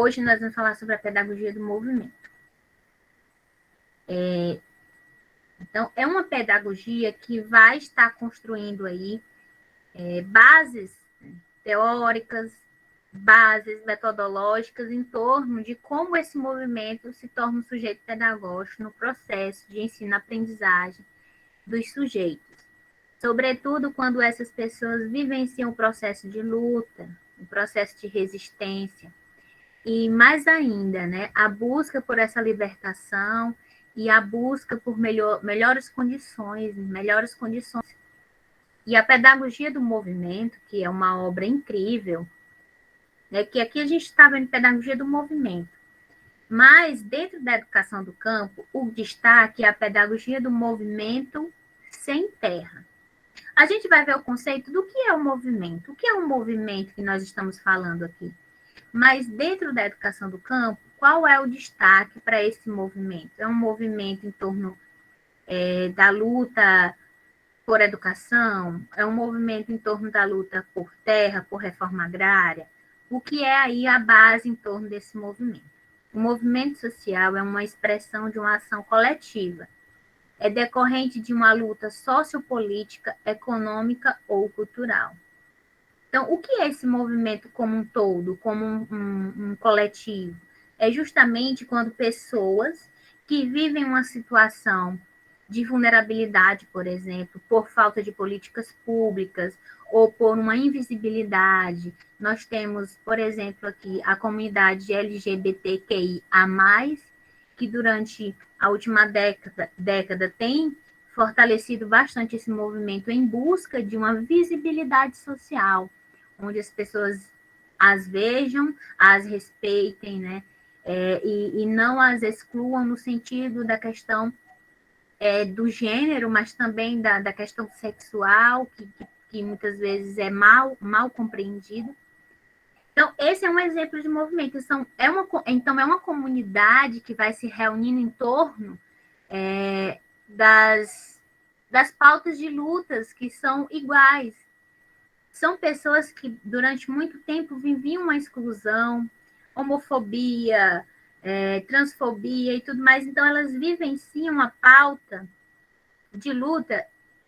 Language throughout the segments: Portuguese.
hoje nós vamos falar sobre a pedagogia do movimento. Então, é uma pedagogia que vai estar construindo aí bases teóricas, bases metodológicas em torno de como esse movimento se torna um sujeito pedagógico no processo de ensino-aprendizagem dos sujeitos. Sobretudo quando essas pessoas vivenciam o processo de luta, o processo de resistência, e mais ainda, né, a busca por essa libertação e a busca por melhores condições. E a pedagogia do movimento, que é uma obra incrível, né, que aqui a gente está vendo pedagogia do movimento, mas dentro da educação do campo, o destaque é a pedagogia do movimento sem terra. A gente vai ver o conceito do que é o movimento. O que é um movimento que nós estamos falando aqui? Mas dentro da educação do campo, qual é o destaque para esse movimento? É um movimento em torno da luta por educação? É um movimento em torno da luta por terra, por reforma agrária? O que é aí a base em torno desse movimento? O movimento social é uma expressão de uma ação coletiva. É decorrente de uma luta sociopolítica, econômica ou cultural. Então, o que é esse movimento como um todo, como um coletivo? É justamente quando pessoas que vivem uma situação de vulnerabilidade, por exemplo, por falta de políticas públicas ou por uma invisibilidade. Nós temos, por exemplo, aqui a comunidade LGBTQIA+, que durante a última década tem fortalecido bastante esse movimento em busca de uma visibilidade social, onde as pessoas as vejam, as respeitem, né? E não as excluam no sentido da questão do gênero, mas também da questão sexual, que muitas vezes é mal compreendido. Então, esse é um exemplo de movimento. Então, é uma comunidade que vai se reunindo em torno das pautas de lutas que são iguais. São pessoas que, durante muito tempo, viviam uma exclusão, homofobia, transfobia e tudo mais. Então, elas vivenciam uma pauta de luta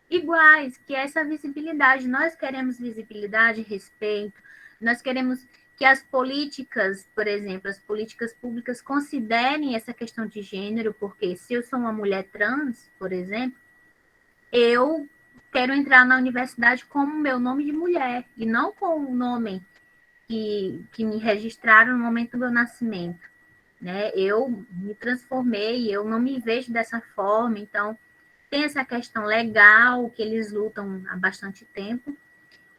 iguais, que é essa visibilidade. Nós queremos visibilidade, respeito, nós queremos que as políticas, por exemplo, as políticas públicas considerem essa questão de gênero, porque se eu sou uma mulher trans, por exemplo, eu quero entrar na universidade com o meu nome de mulher, e não com o nome que me registraram no momento do meu nascimento. Né? Eu me transformei, eu não me vejo dessa forma, então tem essa questão legal que eles lutam há bastante tempo,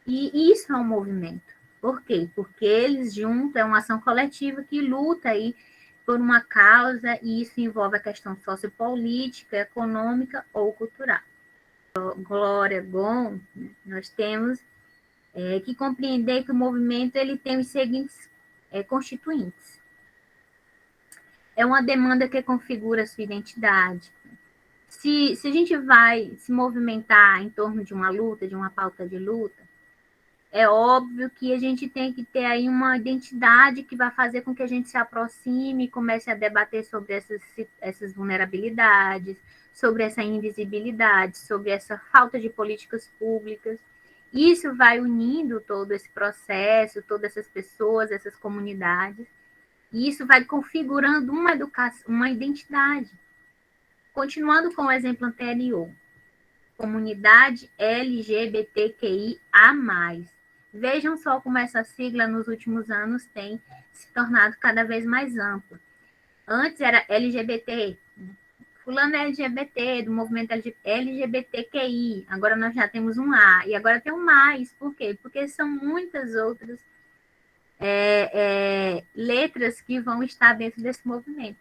e isso é um movimento. Por quê? Porque eles juntam, é uma ação coletiva que luta aí por uma causa, e isso envolve a questão sociopolítica, econômica ou cultural. Glória, Gon, nós temos que compreender que o movimento ele tem os seguintes constituintes. É uma demanda que configura a sua identidade. Se a gente vai se movimentar em torno de uma luta, de uma pauta de luta, é óbvio que a gente tem que ter aí uma identidade que vai fazer com que a gente se aproxime e comece a debater sobre essas vulnerabilidades, sobre essa invisibilidade, sobre essa falta de políticas públicas. Isso vai unindo todo esse processo, todas essas pessoas, essas comunidades, e isso vai configurando uma educação, uma identidade. Continuando com o exemplo anterior, comunidade LGBTQIA+. Vejam só como essa sigla nos últimos anos tem se tornado cada vez mais ampla. Antes era LGBT, fulano é LGBT, do movimento LGBTQI, agora nós já temos um A, e agora tem um mais. Por quê? Porque são muitas outras letras que vão estar dentro desse movimento.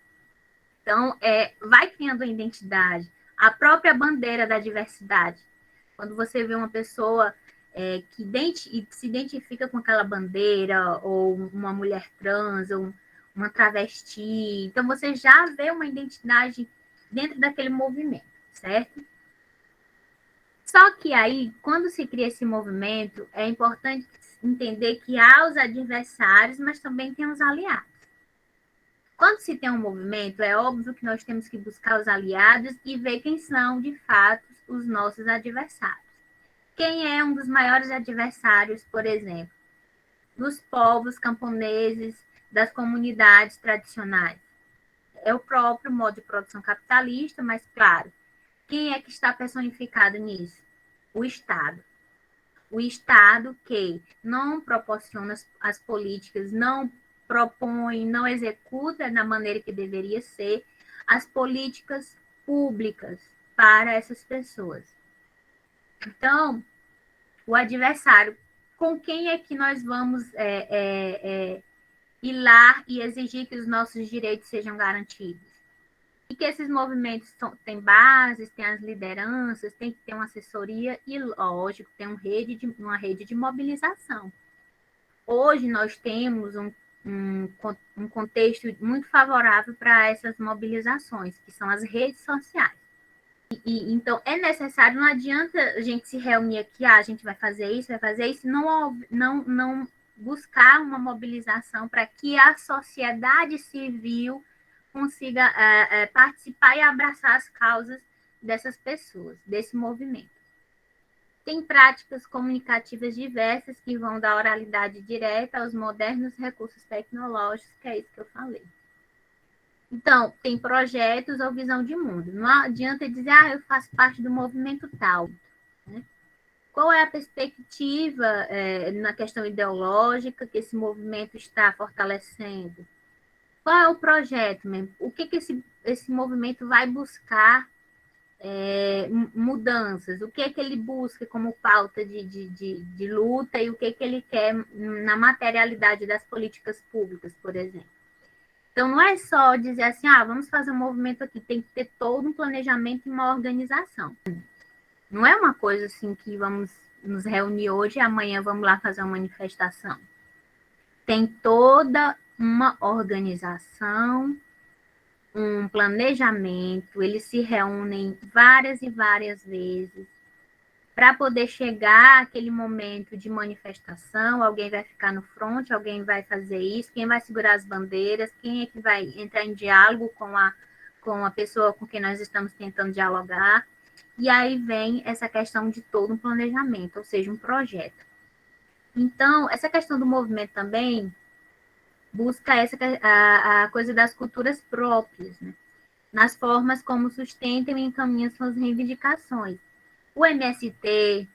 Então, vai criando a identidade, a própria bandeira da diversidade. Quando você vê uma pessoa que se identifica com aquela bandeira, ou uma mulher trans, ou uma travesti, então você já vê uma identidade dentro daquele movimento, certo? Só que aí, quando se cria esse movimento, é importante entender que há os adversários, mas também tem os aliados. Quando se tem um movimento, é óbvio que nós temos que buscar os aliados e ver quem são, de fato, os nossos adversários. Quem é um dos maiores adversários, por exemplo, dos povos camponeses, das comunidades tradicionais? É o próprio modo de produção capitalista, mas, claro, quem é que está personificado nisso? O Estado. O Estado que não proporciona as políticas, não propõe, não executa da maneira que deveria ser as políticas públicas para essas pessoas. Então, o adversário, com quem é que nós vamos ir lá e exigir que os nossos direitos sejam garantidos? E que esses movimentos têm bases, têm as lideranças, tem que ter uma assessoria e, lógico, tem uma rede de mobilização. Hoje nós temos um contexto muito favorável para essas mobilizações, que são as redes sociais. Então, é necessário, não adianta a gente se reunir aqui, a gente vai fazer isso, não buscar uma mobilização para que a sociedade civil consiga participar e abraçar as causas dessas pessoas, desse movimento. Tem práticas comunicativas diversas que vão da oralidade direta aos modernos recursos tecnológicos, que é isso que eu falei. Então, tem projetos ou visão de mundo. Não adianta dizer, eu faço parte do movimento tal. Né? Qual é a perspectiva na questão ideológica que esse movimento está fortalecendo? Qual é o projeto mesmo? O que esse movimento vai buscar mudanças? O que é que ele busca como pauta de luta e o que ele quer na materialidade das políticas públicas, por exemplo? Então, não é só dizer assim, vamos fazer um movimento aqui, tem que ter todo um planejamento e uma organização. Não é uma coisa assim que vamos nos reunir hoje e amanhã vamos lá fazer uma manifestação. Tem toda uma organização, um planejamento, eles se reúnem várias e várias vezes para poder chegar àquele momento de manifestação. Alguém vai ficar no front, alguém vai fazer isso, quem vai segurar as bandeiras, quem é que vai entrar em diálogo com a pessoa com quem nós estamos tentando dialogar. E aí vem essa questão de todo um planejamento, ou seja, um projeto. Então, essa questão do movimento também busca a coisa das culturas próprias, né? Nas formas como sustentam e encaminham suas reivindicações. O MST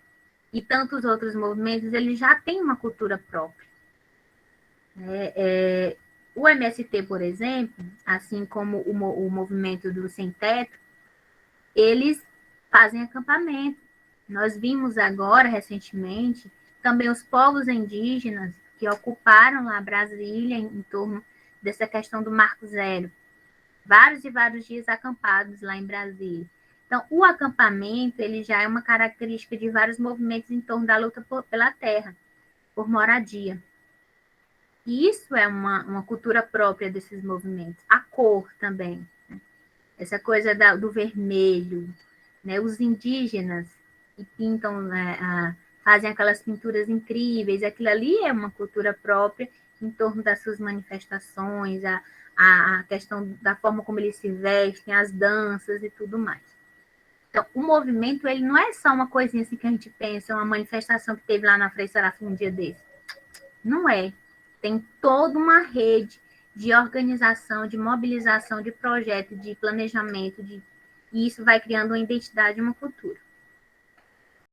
e tantos outros movimentos, eles já têm uma cultura própria. O MST, por exemplo, assim como o movimento do Sem Teto, eles fazem acampamento. Nós vimos agora, recentemente, também os povos indígenas que ocuparam lá Brasília em torno dessa questão do Marco Zero. Vários e vários dias acampados lá em Brasília. Então, o acampamento, ele já é uma característica de vários movimentos em torno da luta pela terra, por moradia. E isso é uma cultura própria desses movimentos. A cor também. Né? Essa coisa do vermelho. Né? Os indígenas que pintam, fazem aquelas pinturas incríveis. Aquilo ali é uma cultura própria em torno das suas manifestações, a questão da forma como eles se vestem, as danças e tudo mais. Então, o movimento, ele não é só uma coisinha assim que a gente pensa, uma manifestação que teve lá na Frei Serafim um dia desse. Não é. Tem toda uma rede de organização, de mobilização, de projeto, de planejamento, e isso vai criando uma identidade e uma cultura.